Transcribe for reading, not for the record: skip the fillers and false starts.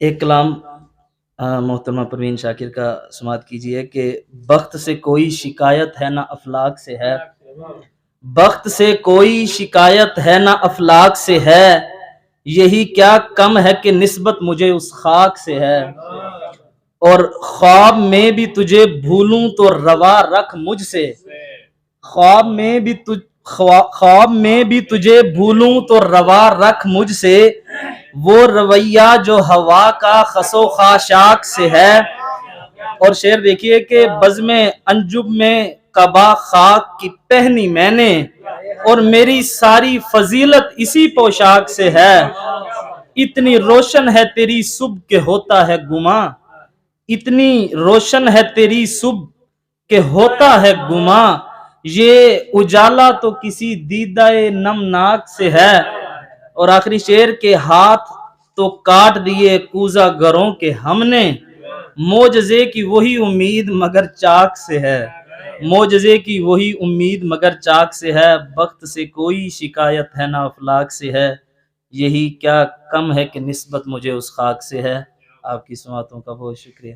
ایک کلام محترمہ پروین شاکر کا سماعت کیجیے کہ بخت سے کوئی شکایت ہے نہ افلاک سے ہے، بخت سے کوئی شکایت ہے نہ افلاک سے ہے، یہی کیا کم ہے کہ نسبت مجھے اس خاک سے ہے، اور خواب میں بھی تجھے بھولوں تو روا رکھ مجھ سے، خواب میں بھی تجھے بھولوں تو روا رکھ مجھ سے، وہ رویہ جو ہوا کا خس و خاشاک سے ہے۔ اور شعر دیکھیے کہ بزم انجم میں قبا خاک کی پہنی میں نے، اور میری ساری فضیلت اسی پوشاک سے ہے، اتنی روشن ہے تیری صبح کہ ہوتا ہے گماں، اتنی روشن ہے تیری صبح کہ ہوتا ہے گماں، یہ اجالا تو کسی دیدہ نمناک سے ہے۔ اور آخری شعر کے ہاتھ تو کاٹ دیے کوزہ گروں کے ہم نے، معجزے کی وہی امید مگر چاک سے ہے، معجزے کی وہی امید مگر چاک سے ہے، بخت سے کوئی شکایت ہے نہ افلاک سے ہے، یہی کیا کم ہے کہ نسبت مجھے اس خاک سے ہے۔ آپ کی سماعتوں کا بہت شکریہ۔